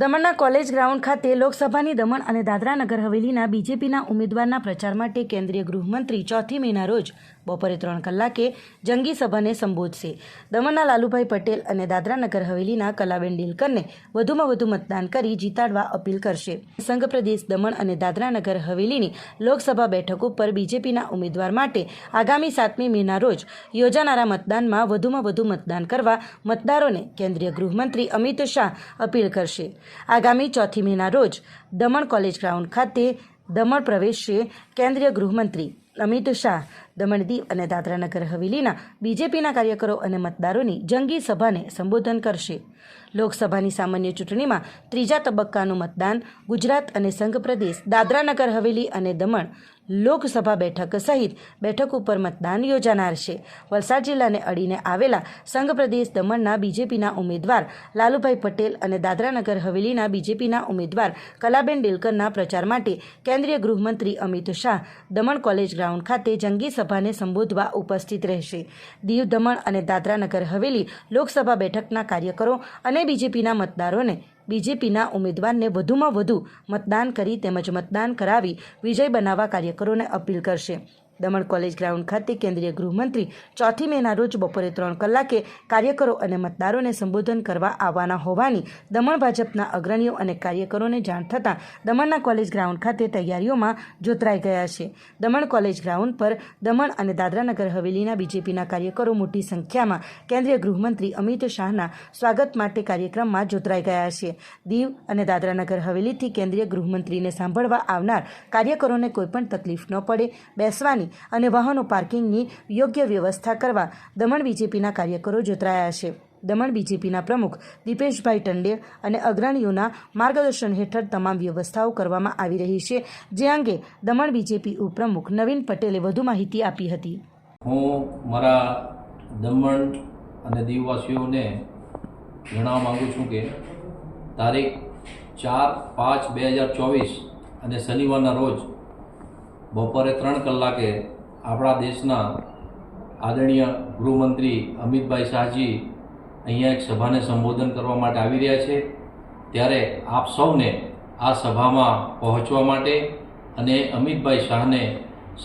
દમણના college ground ખાતે લોકસભાની દમણ અને દાદરા નગર હવેલીના બીજેપીના ઉમેદવારના પ્રચાર માટે કેન્દ્રીય ગૃહમંત્રી 4 મેના રોજ બપોરે 3 કલાકે જંગી સભાને સંબોધશે. દમણના લાલુભાઈ પટેલ અને દાદરા નગર હવેલીના કલાબેન ડીલકરને વધુમાં વધુ મતદાન કરી જીતાડવા અપીલ કરશે. સંઘ પ્રદેશ દમણ અને દાદરા નગર હવેલીની લોકસભા બેઠક ઉપર બીજેપીના ઉમેદવાર માટે આગામી 7 મેના રોજ યોજાનારા મતદાનમાં વધુમાં વધુ મતદાન કરવા મતદારોને કેન્દ્રીય ગૃહમંત્રી અમિત શાહ અપીલ કરશે. આગામી 4 મેના રોજ દમણ કોલેજ ગ્રાઉન્ડ ખાતે દમણ પ્રવેશશે. કેન્દ્રીય ગૃહમંત્રી અમિત શાહ દમણ દીવ અને દાદરા નગર હવેલીના બીજેપીના કાર્યકરો અને મતદારોની જંગી સભાને સંબોધન કરશે. લોકસભાની સામાન્ય ચૂંટણીમાં 3જા તબક્કાનું મતદાન ગુજરાત અને સંઘ પ્રદેશ દાદરા નગર હવેલી અને દમણ લોકસભા બેઠક સહિત બેઠક ઉપર મતદાન યોજાનાર છે. વલસાડ જિલ્લાને અડીને આવેલા સંઘ પ્રદેશ દમણના બીજેપીના ઉમેદવાર લાલુભાઈ પટેલ અને દાદરા નગર હવેલીના બીજેપીના ઉમેદવાર કલાબેન ડીલકરના પ્રચાર માટે કેન્દ્રીય ગૃહમંત્રી અમિત શાહ દમણ કોલેજ ગ્રાઉન્ડ ખાતે જંગી સભાને સંબોધવા ઉપસ્થિત રહેશે. દીવ, દમણ અને દાદરા નગર હવેલી લોકસભા બેઠકના કાર્યકરો અને બીજેપીના મતદારોને બીજેપીના ઉમેદવારને વધુમાં વધુ મતદાન કરી તેમજ મતદાન કરાવી વિજય બનાવવા કાર્યકરોને અપીલ કરશે. દમણ કોલેજ ગ્રાઉન્ડ ખાતે કેન્દ્રીય ગૃહમંત્રી 4 મેના રોજ બપોરે 3 કલાકે કાર્યકરો અને મતદારોને સંબોધન કરવા આવવાના હોવાની દમણ ભાજપના અગ્રણીઓ અને કાર્યકરોને જાણ થતાં દમણના કોલેજ ગ્રાઉન્ડ ખાતે તૈયારીઓમાં જોતરાઈ ગયા છે. દમણ કોલેજ ગ્રાઉન્ડ પર દમણ અને દાદરા નગર હવેલીના બીજેપીના કાર્યકરો મોટી સંખ્યામાં કેન્દ્રીય ગૃહમંત્રી અમિત શાહના સ્વાગત માટે કાર્યક્રમમાં જોતરાઈ ગયા છે. દીવ અને દાદરા નગર હવેલીથી કેન્દ્રીય ગૃહમંત્રીને સાંભળવા આવનાર કાર્યકરોને કોઈપણ તકલીફ ન પડે, બેસવાની અને વાહનો પાર્કિંગની યોગ્ય વ્યવસ્થા કરવા દમણ બીજેપીના કાર્યકરો જોતરાયા છે. દમણ બીજેપીના પ્રમુખ દીપેશભાઈ ટંડેલ અને અગ્રણીઓના માર્ગદર્શન હેઠળ તમામ વ્યવસ્થાઓ કરવામાં આવી રહી છે, જે અંગે દમણ બીજેપી ઉપપ્રમુખ નવીન પટેલે વધુ માહિતી આપી હતી. હું મારા દમણ અને દીવવાસીઓને જણાવવા માગું છું કે તારીખ 4/5/2024 અને શનિવારના રોજ બપોરે 3 કલાકે આપણા દેશના આદરણીય ગૃહમંત્રી અમિતભાઈ શાહજી અહીંયા એક સભાને સંબોધન કરવા માટે આવી રહ્યા છે. ત્યારે આપ સૌને આ સભામાં પહોંચવા માટે અને અમિતભાઈ શાહને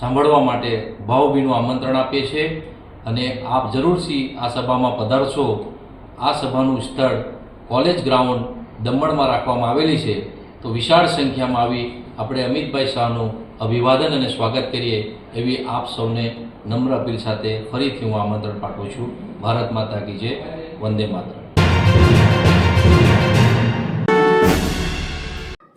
સાંભળવા માટે ભાવભીનું આમંત્રણ આપીએ છીએ અને આપ જરૂરથી આ સભામાં પધારશો. આ સભાનું સ્થળ કોલેજ ગ્રાઉન્ડ દમણમાં રાખવામાં આવેલી છે, તો વિશાળ સંખ્યામાં આવી આપણે અમિતભાઈ શાહનું અભિવાદન અને સ્વાગત કરીએ એવી આપ સૌને નમ્ર અપીલ સાથે ફરીથી હું આમંત્રણ પાઠવું છું. ભારત માતા કી જય, વંદે માતરમ.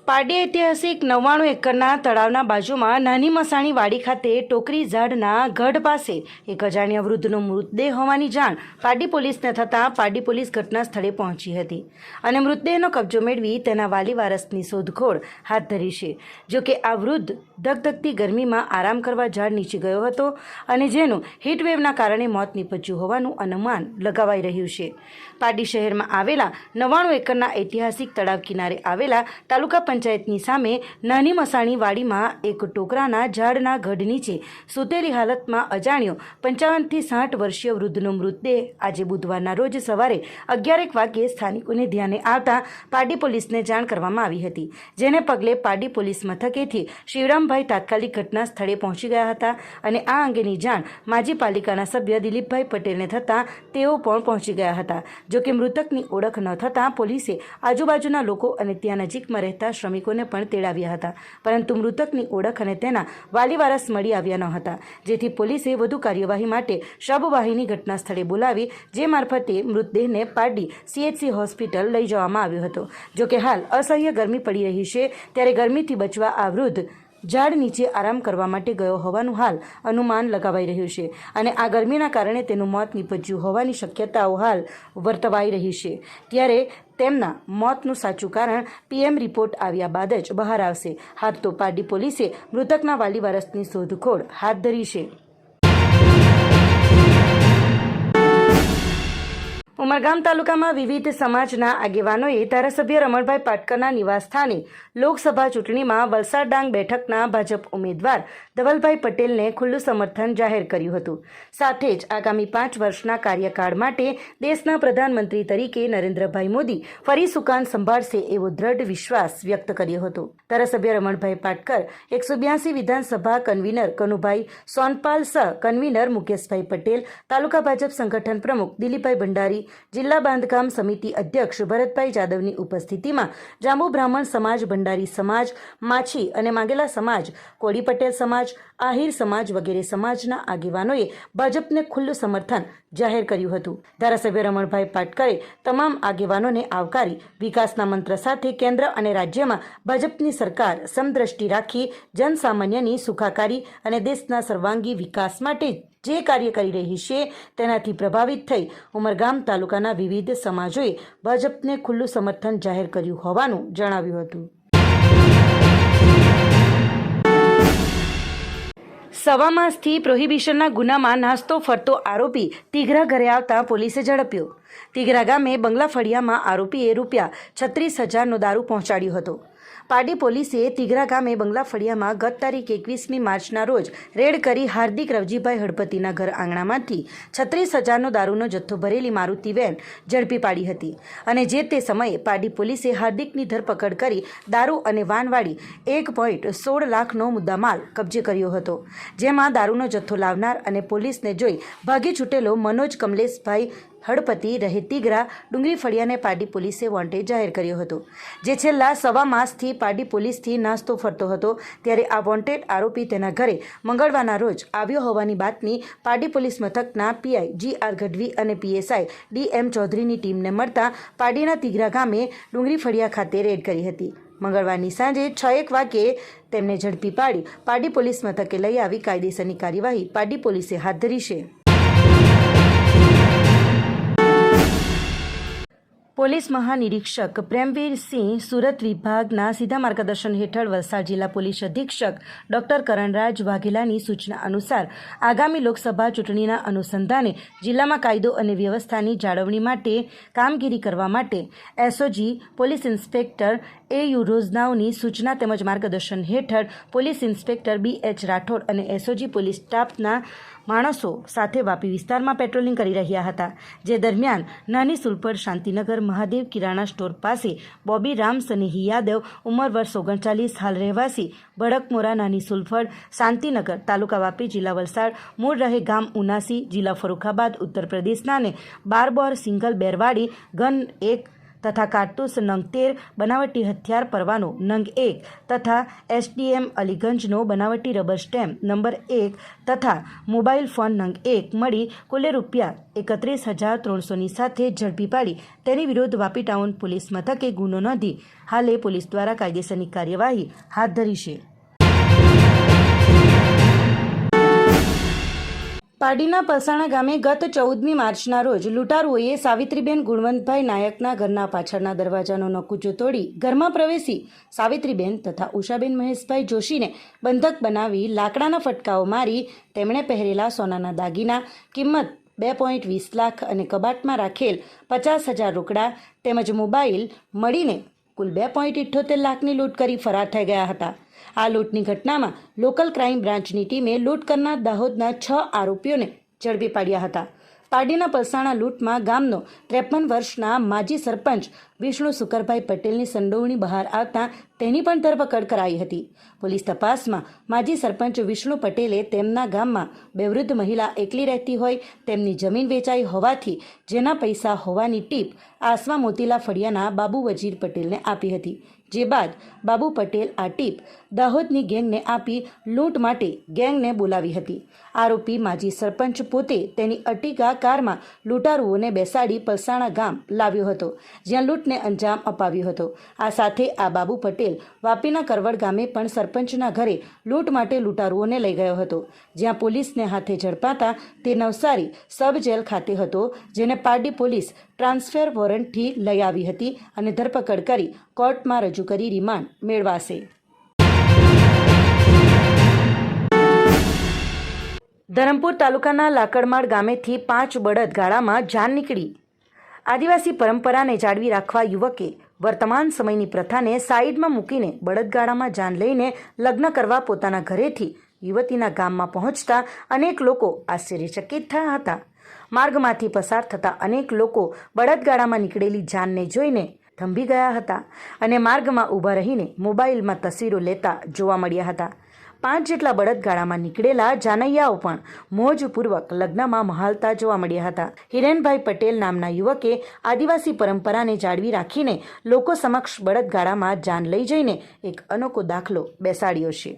પારડી ઐતિહાસિક 99 એકરના તળાવના બાજુમાં નાની મસાણી વાડી ખાતે ટોકરી ઝાડના ગઢ પાસે એક અજાણ્યા વૃદ્ધનો મૃતદેહ હોવાની જાણ પારડી પોલીસને થતાં પારડી પોલીસ ઘટના સ્થળે પહોંચી હતી અને મૃતદેહનો કબજો મેળવી તેના વાલી વારસની શોધખોળ હાથ ધરી છે. જોકે આ વૃદ્ધ ધગધગતી ગરમીમાં આરામ કરવા ઝાડ નીચે ગયો હતો અને જેનું હીટવેવના કારણે મોત નીપજ્યું હોવાનું અનુમાન લગાવાઈ રહ્યું છે. પારડી શહેરમાં આવેલા 99 એકરના ઐતિહાસિક તળાવ કિનારે આવેલા તાલુકા પંચાયતની સામે નાની મસાણી વાડીમાં એક ટોકરાના ઝાડના ગઢ નીચે સૂતેલી હાલતમાં અજાણ્યો 55 થી 60 વર્ષીય વૃદ્ધનો મૃતદેહ આજે બુધવારના રોજ સવારે 11 વાગ્યે સ્થાનિકોને ધ્યાને આવતા પારડી પોલીસને જાણ કરવામાં આવી હતી, જેને પગલે પારડી પોલીસ મથકેથી શિવરામભાઈ તાત્કાલિક ઘટના સ્થળે પહોંચી ગયા હતા અને આ અંગેની જાણ માજી પાલિકાના સભ્ય દિલીપભાઈ પટેલને થતાં તેઓ પણ પહોંચી ગયા હતા. જોકે મૃતકની ઓળખ ન થતાં પોલીસે આજુબાજુના લોકો અને ત્યાં નજીકમાં રહેતા શ્રમિકોને પણ તેડાવ્યા હતા, પરંતુ મૃતકની ઓળખ અને તેના વાલીવારસ મળી આવ્યા ન હતા, જેથી પોલીસે વધુ કાર્યવાહી માટે શબવાહિની ઘટના સ્થળે બોલાવી જે મારફતે મૃતદેહને પારડી CHC હોસ્પિટલ લઈ જવામાં આવ્યો હતો. જોકે હાલ અસહ્ય ગરમી પડી રહી છે, ત્યારે ગરમીથી બચવા આ વૃદ્ધ ઝાડ નીચે આરામ કરવા માટે ગયો હોવાનું હાલ અનુમાન લગાવાઈ રહ્યું છે અને આ ગરમીના કારણે તેનું મોત નીપજ્યું હોવાની શક્યતાઓ હાલ વર્તવાઈ રહી છે. ત્યારે તેમના મોતનું સાચું કારણ PM રિપોર્ટ આવ્યા બાદ જ બહાર આવશે. હાલ તો પારડી પોલીસે મૃતકના વાલી વારસની શોધખોળ હાથ ધરી છે. ઉમરગામ તાલુકામાં વિવિધ સમાજના આગેવાનોએ ધારાસભ્ય રમણભાઈ પાટકરના નિવાસસ્થાને લોકસભા ચૂંટણીમાં વલસાડ ડાંગ બેઠકના ભાજપ ઉમેદવાર ધવલભાઈ પટેલને ખુલ્લું સમર્થન જાહેર કર્યું હતું. સાથે જ આગામી 5 વર્ષના કાર્યકાળ માટે દેશના પ્રધાનમંત્રી તરીકે નરેન્દ્રભાઈ મોદી ફરી સુકાન સંભાળશે એવો દ્રઢ વિશ્વાસ વ્યક્ત કર્યો હતો. ધારાસભ્ય રમણભાઈ પાટકર 182 વિધાનસભા કન્વીનર કનુભાઈ સોનપાલ સહ કન્વીનર મુકેશભાઈ પટેલ, તાલુકા ભાજપ સંગઠન પ્રમુખ દિલીપભાઈ ભંડારી, જિલ્લા બાંધકામ સમિતિ અધ્યક્ષ ભરતભાઈ જાદવની ઉપસ્થિતિમાં જાંબુ બ્રાહ્મણ સમાજ, ભંડારી સમાજ, માછી અને માંગેલા સમાજ, કોળી પટેલ સમાજ, આહિર સમાજ વગેરે સમાજના આગેવાનોએ ભાજપને ખુલ્લું સમર્થન જાહેર કર્યું હતું. ધારાસભ્ય રમણભાઈ પાટકરે તમામ આગેવાનોને આવકારી વિકાસના મંત્ર સાથે કેન્દ્ર અને રાજ્યમાં ભાજપની સરકાર સમદ્રષ્ટિ રાખી જનસામાન્યની સુખાકારી અને દેશના સર્વાંગી વિકાસ માટે જે કાર્ય કરી રહી છે તેનાથી પ્રભાવિત થઈ ઉમરગામ તાલુકાના વિવિધ સમાજોએ ભાજપને ખુલ્લું સમર્થન જાહેર કર્યું હોવાનું જણાવ્યું હતું. સવા માસથી પ્રોહિબિશનના ગુનામાં નાસ્તો ફરતો આરોપી તીઘરા ઘરે આવતા પોલીસે ઝડપ્યો. તીઘરા ગામે બંગલા ફળિયામાં આરોપીએ ₹36,000નો દારૂ પહોંચાડ્યો હતો. પાડી પોલીસે તીઘરા ગામે બંગલા ફળિયામાં ગત તારીખ 21મી માર્ચના રોજ રેડ કરી હાર્દિક રવજીભાઈ હળપતિના ઘર આંગણામાંથી 36,000નો દારૂનો જથ્થો ભરેલી મારુતિ વેન ઝડપી પાડી હતી અને જે તે સમયે પાડી પોલીસે હાર્દિકની ધરપકડ કરી દારૂ અને વાનવાળી 1.16 લાખનો મુદ્દામાલ કબજે કર્યો હતો. જેમાં દારૂનો જથ્થો લાવનાર અને પોલીસને જોઈ ભાગી છૂટેલો મનોજ કમલેશભાઈ હળપતિ રહે તીઘરા ડુંગરી ફળિયાને પાડી પોલીસે વોન્ટેડ જાહેર કર્યો હતો. જે છેલ્લા સવા માસથી પાડી પોલીસથી નાસ્તો ફરતો હતો ત્યારે આ વોન્ટેડ આરોપી તેના ઘરે મંગળવારના રોજ આવ્યો હોવાની બાતમી પાડી પોલીસ મથકના પીઆઈ GR ગઢવી અને PSI DM ચૌધરીની ટીમને મળતા પાડીના તીઘરા ગામે ડુંગરી ફળિયા ખાતે રેડ કરી હતી. મંગળવારની સાંજે 6:01 વાગ્યે તેમને ઝડપી પાડી પાડી પોલીસ મથકે લઈ આવી કાયદેસરની કાર્યવાહી પાડી પોલીસે હાથ ધરી છે. પોલીસ મહાનિરીક્ષક પ્રેમવીરસિંહ સુરત વિભાગના સીધા માર્ગદર્શન હેઠળ વલસાડ જિલ્લા પોલીસ અધિક્ષક ડોક્ટર કરણરાજ વાઘેલાની સૂચના અનુસાર આગામી લોકસભા ચૂંટણીના અનુસંધાને જિલ્લામાં કાયદો અને વ્યવસ્થાની જાળવણી માટે કામગીરી કરવા માટે SOG પોલીસ ઇન્સ્પેક્ટર AU રોઝનાવની સૂચના તેમજ માર્ગદર્શન હેઠળ પોલીસ ઇન્સ્પેક્ટર BH રાઠોડ અને SOG પોલીસ સ્ટાફના માણસો સાથે વાપી વિસ્તારમાં પેટ્રોલિંગ કરી રહ્યા હતા. જે દરમિયાન નાની સુલપડ શાંતિનગર મહાદેવ કિરાણા સ્ટોર પાસે બોબી રામ સનેહી યાદવ ઉંમર વર્ષ 39 હાલ રહેવાસી ભડકમોરા નાની સુલફડ શાંતિનગર તાલુકા વાપી જિલ્લા વલસાડ મૂળ રહે ગામ ઉનાસી જિલ્લા ફરુખાબાદ ઉત્તર પ્રદેશના અને 12 બોર સિંગલ બેરવાડી ગન 1 તથા કારતૂસ નંગ 13 બનાવટી હથિયાર પરવાનો નંગ 1 તથા SDM અલીગંજનો બનાવટી રબર સ્ટેમ્પ નંબર 1 તથા મોબાઈલ ફોન નંગ 1 મળી કુલે ₹31,300ની સાથે ઝડપી પાડી તેની વિરુદ્ધ વાપી ટાઉન પોલીસ મથકે ગુનો નોંધી હાલે પોલીસ દ્વારા કાયદેસરની કાર્યવાહી હાથ ધરી છે. પાડીના પલસાણા ગામે ગત 14મી માર્ચના રોજ લૂંટારુઓએ સાવિત્રીબેન ગુણવંતભાઈ નાયકના ઘરના પાછળના દરવાજાનો નકુચો તોડી ઘરમાં પ્રવેશી સાવિત્રીબેન તથા ઉષાબેન મહેશભાઈ જોશીને બંધક બનાવી લાકડાના ફટકાઓ મારી તેમણે પહેરેલા સોનાના દાગીના કિંમત 2.20 લાખ અને કબાટમાં રાખેલ 50,000 રોકડા તેમજ મોબાઈલ મળીને કુલ 2.78 લાખની લૂંટ કરી ફરાર થઈ ગયા હતા. આ લૂંટની ઘટનામાં લોકલ ક્રાઇમ બ્રાન્ચની ટીમે લૂંટ કરનાર દાહોદના 6 આરોપીઓને ઝડપી પાડ્યા હતા. પાડીના પલસાણા લૂંટમાં ગામનો 53 વર્ષના માજી સરપંચ વિષ્ણુ સુકરભાઈ પટેલની સંડોવણી બહાર આવતા તેની પણ ધરપકડ કરાઈ હતી. પોલીસ તપાસમાં માજી સરપંચ વિષ્ણુ પટેલે તેમના ગામમાં 2 વૃદ્ધ મહિલા એકલી રહેતી હોય તેમની જમીન વેચાઈ હોવાથી જેના પૈસા હોવાની ટીપ આસવા મોતીલા ફળિયાના બાબુ વજીર પટેલને આપી હતી. જે બાદ બાબુ પટેલ આ ટીપ દાહોદની ગેંગને આપી લૂંટ માટે ગેંગને બોલાવી હતી. આરોપી માજી સરપંચ પોતે તેની અર્ટિગા કારમાં લૂંટારુઓને બેસાડી પલસાણા ગામ લાવ્યો હતો જ્યાં લૂંટને અંજામ અપાવ્યો હતો. આ સાથે આ બાબુ પટેલ વાપીના કરવડ ગામે પણ સરપંચના ઘરે લૂંટ માટે લૂંટારુઓને લઈ ગયો હતો જ્યાં પોલીસને હાથે ઝડપાતા તે નવસારી સબ જેલ ખાતે હતો જેને પારડી પોલીસ ટ્રાન્સફર વોરંટથી લઈ આવી હતી અને ધરપકડ કરી કોર્ટમાં રજૂ કરી રિમાન્ડ મેળવાશે. ધરમપુર તાલુકાના લાકડમાળ ગામેથી 5 બળદ ગાળામાં જાન નીકળી. આદિવાસી પરંપરાને જાળવી રાખવા યુવકે વર્તમાન સમયની પ્રથાને સાઈડમાં મૂકીને બળદગાડામાં જાન લઈને લગ્ન કરવા પોતાના ઘરેથી યુવતીના ગામમાં પહોંચતા અનેક લોકો આશ્ચર્યચકિત થયા હતા. માર્ગમાંથી પસાર થતા અનેક લોકો બળદગાડામાં નીકળેલી જાનને જોઈને થંભી ગયા હતા અને માર્ગમાં ઊભા રહીને મોબાઈલમાં તસવીરો લેતા જોવા મળ્યા હતા. 5 જેટલા બળદગાડામાં નીકળેલા જાનૈયાઓ પણ મોજપૂર્વક લગ્નમાં મહાલતા જોવા મળ્યા હતા. હિરેનભાઈ પટેલ નામના યુવકે આદિવાસી પરંપરાને જાળવી રાખીને લોકો સમક્ષ બળદગાડામાં જાન લઈ જઈને એક અનોખો દાખલો બેસાડ્યો છે.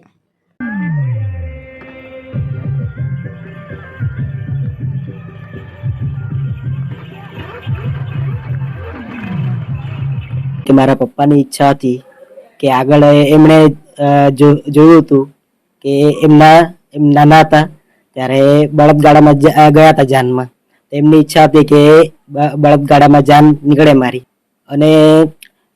કે મારા પપ્પાની ઈચ્છા હતી કે આગળ એમણે જોયું હતું કે એમ નાના હતા ત્યારે બળદગાડામાં ગયા હતા જાનમાં. એમની ઈચ્છા હતી કે બળદગાડામાં જાન નીકળે મારી, અને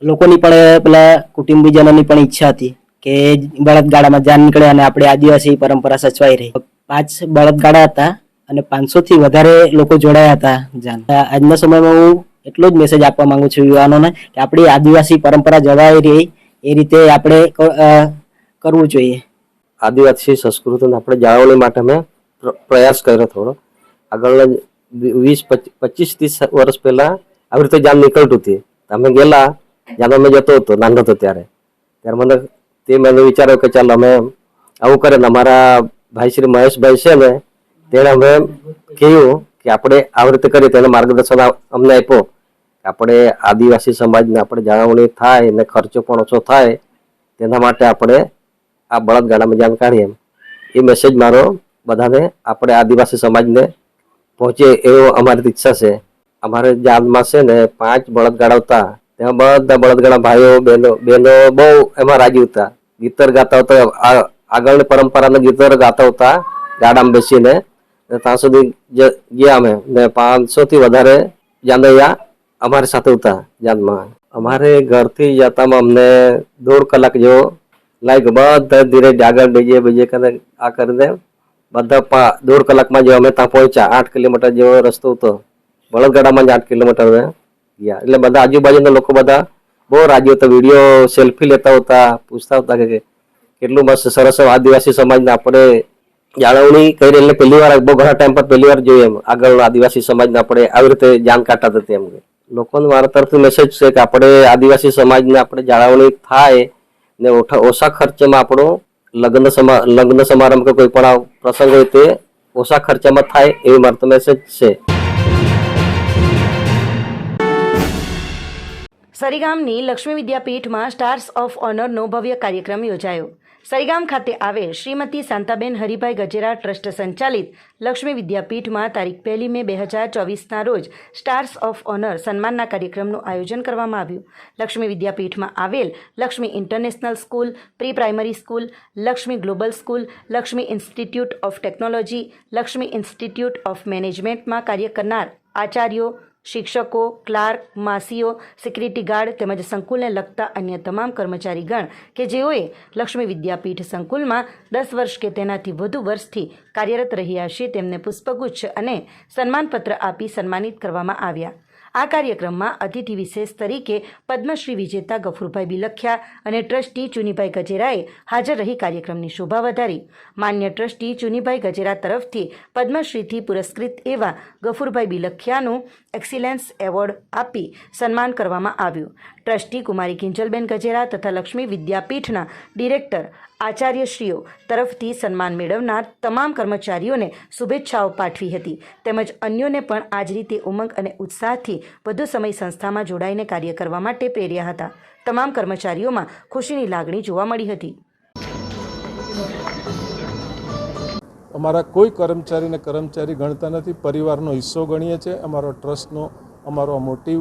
લોકોની પણ પેલા કુટુંબીજનોની પણ ઈચ્છા હતી કે બળદગાડામાં જાન નીકળે અને આપણે આદિવાસી પરંપરા સચવાઈ રહી. 5 બળદગાડા હતા અને 500 થી વધારે લોકો જોડાયા હતા જાન. આજના સમયમાં હું એટલો જ મેસેજ આપવા માંગુ છું યુવાનોને કે આપણી આદિવાસી પરંપરા જળવાઈ રહી એ રીતે આપણે કરવું જોઈએ. આદિવાસી સંસ્કૃતિને આપણે જાળવણી માટે અમે પ્રયાસ કર્યો થોડો. આગળના 20-25-30 વર્ષ પહેલા આવી રીતે જાન નીકળતું હતી. અમે ગયેલા જાન, અમે જતો હતો નાનો હતો ત્યારે મને વિચાર્યો કે ચાલ અમે આવું કરે ને અમારા ભાઈ શ્રી મહેશભાઈ છે ને તેને અમે કહ્યું કે આપણે આવી રીતે કરીએ. તેને માર્ગદર્શન અમને આપ્યો કે આપણે આદિવાસી સમાજને આપણે જાળવણી થાય ને ખર્ચો પણ ઓછો થાય તેના માટે આપણે આ બળદગાડામાં જાન કાઢીએ. એ મેસેજ મારો બધાને આપણે આદિવાસી સમાજને પહોંચે એવો અમારી ઈચ્છા છે. અમારે જાનમાં છે ને 5 બળદગાડા હતા. તેમાં બધા બળદગાડા ભાઈઓ બહેનો બહુ એમાં રાજી હતા. ગીતર ગાતા હતા, આગળની પરંપરાના ગીતર ગાતા હતા ગાડામાં બેસીને. ત્યાં સુધી ગયા અમે ને 500 થી વધારે જાનૈયા અમારી સાથે હતા જાનમાં. અમારે ઘરથી જતામાં અમને 1.5 કલાક જેવો લાગ્યો. બધા ધીરે આગળ બીજે કરીને આ કરીને બધા 1.5 કલાકમાં જેવો અમે ત્યાં પહોંચ્યા. 8 કિલોમીટર જેવો રસ્તો હતો. બળદગાડામાં જ 8 કિલોમીટર ગયા. એટલે બધા આજુબાજુના લોકો બધા બહુ રાજી હતા. વિડીયો સેલ્ફી લેતા હતા, પૂછતા હતા કે કેટલું મસ્ત સરસ આદિવાસી સમાજને આપણે જાળવણી કરી. એટલે પહેલી વાર બહુ ઘણા ટાઈમ પર પહેલી વાર જોઈએ આગળ આદિવાસી સમાજને આપણે આવી રીતે જાન કાઢતા હતા. એમ લોકોને મારા તરફથી મેસેજ છે કે આપણે આદિવાસી સમાજને આપણે જાળવણી થાય ને ઓછા ખર્ચમાં આપણો લગ્ન સમારંભ કે કોઈ પણ પ્રસંગ હોય તે ઓછા ખર્ચામાં થાય એવી મારો તો મેસેજ છે. સરીગામની લક્ષ્મી વિદ્યાપીઠમાં સ્ટાર્સ ઓફ ઓનરનો ભવ્ય કાર્યક્રમ યોજાયો. સરીગામ ખાતે આવેલ શ્રીમતી શાંતાબેન હરિભાઈ ગજેરા ટ્રસ્ટ સંચાલિત લક્ષ્મી વિદ્યાપીઠમાં તારીખ 1 મે 2024ના રોજ સ્ટાર્સ ઓફ ઓનર સન્માનના કાર્યક્રમનું આયોજન કરવામાં આવ્યું. લક્ષ્મી વિદ્યાપીઠમાં આવેલ Lakshmi international school, pre primary school, Lakshmi global school, Lakshmi institute of technology, Lakshmi institute of મેનેજમેન્ટમાં કાર્ય કરનાર આચાર્યો, શિક્ષકો, ક્લાર્ક, માસીઓ, સિક્યુરિટી ગાર્ડ તેમજ સંકુલને લગતા અન્ય તમામ કર્મચારીગણ કે જેઓએ લક્ષ્મી વિદ્યાપીઠ સંકુલમાં 10 વર્ષ કે તેનાથી વધુ વર્ષથી કાર્યરત રહ્યા છે તેમને પુષ્પગુચ્છ અને સન્માનપત્ર આપી સન્માનિત કરવામાં આવ્યા. આ કાર્યક્રમમાં અતિથિ વિશેષ તરીકે પદ્મશ્રી વિજેતા ગફુરભાઈ બિલખિયા અને ટ્રસ્ટી ચુનીભાઈ ગજેરાએ હાજર રહી કાર્યક્રમની શોભા વધારી. માન્ય ટ્રસ્ટી ચુનીભાઈ ગજેરા તરફથી પદ્મશ્રીથી પુરસ્કૃત એવા ગફુરભાઈ બિલખિયાનું એક્સિલન્સ એવોર્ડ આપી સન્માન કરવામાં આવ્યું. ટ્રસ્ટી કુમારી કિંજલબેન ગજેરા તથા લક્ષ્મી વિદ્યાપીઠના ડિરેક્ટર આચાર્યશ્રીઓ તરફથી સન્માન મેળવનાર તમામ કર્મચારીઓને શુભેચ્છાઓ પાઠવી હતી. તેમજ અન્યોને પણ આ જ રીતે ઉમંગ અને ઉત્સાહથી વધુ સમય સંસ્થામાં જોડાઈને કાર્ય કરવા માટે પ્રેર્યા હતા. તમામ કર્મચારીઓમાં ખુશીની લાગણી જોવા મળી હતી. અમારા કોઈ કર્મચારીને કર્મચારી ગણતા નથી, પરિવારનો હિસ્સો ગણીએ છીએ. અમારો ટ્રસ્ટનો અમારો મોટિવ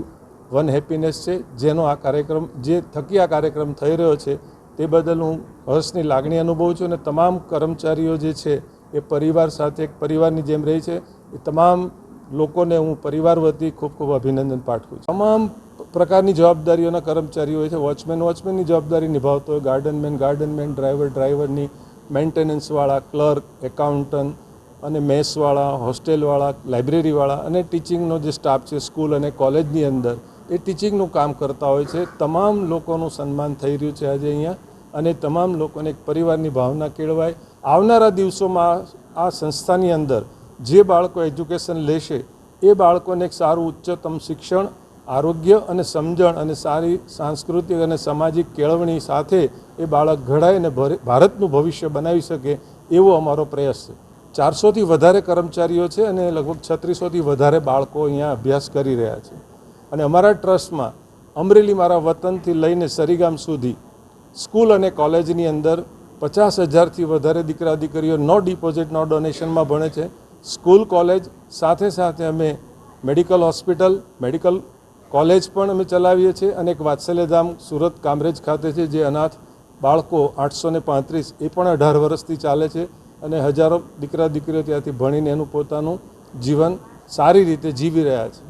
વન હેપીનેસ છે, જેનો આ કાર્યક્રમ જે થકી આ કાર્યક્રમ થઈ રહ્યો છે તે બદલ હું હર્ષની લાગણી અનુભવું છું. અને તમામ કર્મચારીઓ જે છે એ પરિવાર સાથે એક પરિવારની જેમ રહી છે. એ તમામ લોકોને હું પરિવાર વતી ખૂબ ખૂબ અભિનંદન પાઠવું છું. તમામ પ્રકારની જવાબદારીઓના કર્મચારીઓ હોય છે. વોચમેનની જવાબદારી નિભાવતો હોય, ગાર્ડનમેન, ડ્રાઈવરની, મેન્ટેનન્સવાળા, ક્લર્ક, એકાઉન્ટન્ટ, અને મેસવાળા, હોસ્ટેલવાળા, લાઇબ્રેરીવાળા અને ટીચિંગનો જે સ્ટાફ છે સ્કૂલ અને કોલેજની અંદર એ ટીચિંગનું કામ કરતા હોય છે. તમામ લોકોનું સન્માન થઈ રહ્યું છે આજે અહીંયા, અને તમામ લોકોને એક પરિવારની ભાવના કેળવાય. આવનારા દિવસોમાં આ સંસ્થાની અંદર જે બાળકો એજ્યુકેશન લેશે એ બાળકોને એક સારું ઉચ્ચતમ શિક્ષણ, આરોગ્ય અને સમજણ અને સારી સાંસ્કૃતિક અને સામાજિક કેળવણી સાથે એ બાળક ઘડાય અને ભારતનું ભવિષ્ય બનાવી શકે એવો અમારો પ્રયાસ છે. 400થી વધારે કર્મચારીઓ છે અને લગભગ 3600થી વધારે બાળકો અહીંયા અભ્યાસ કરી રહ્યા છે. અને અમારા ટ્રસ્ટમાં અમરેલી મારા વતનથી લઈને સરીગામ સુધી સ્કૂલ અને કોલેજની અંદર 50,000થી વધારે દીકરા દીકરીઓ નો ડિપોઝિટ નો ડોનેશનમાં ભણે છે. સ્કૂલ કોલેજ સાથે સાથે અમે મેડિકલ હોસ્પિટલ, મેડિકલ કોલેજ પણ અમે ચલાવીએ છીએ, અને એક વાત્સલ્યધામ સુરત કામરેજ ખાતે છે જે અનાથ બાળકો 835 એ પણ 18 વર્ષથી ચાલે છે, અને હજારો દીકરા દીકરીઓ ત્યાંથી ભણીને એનું પોતાનું જીવન સારી રીતે જીવી રહ્યા છે.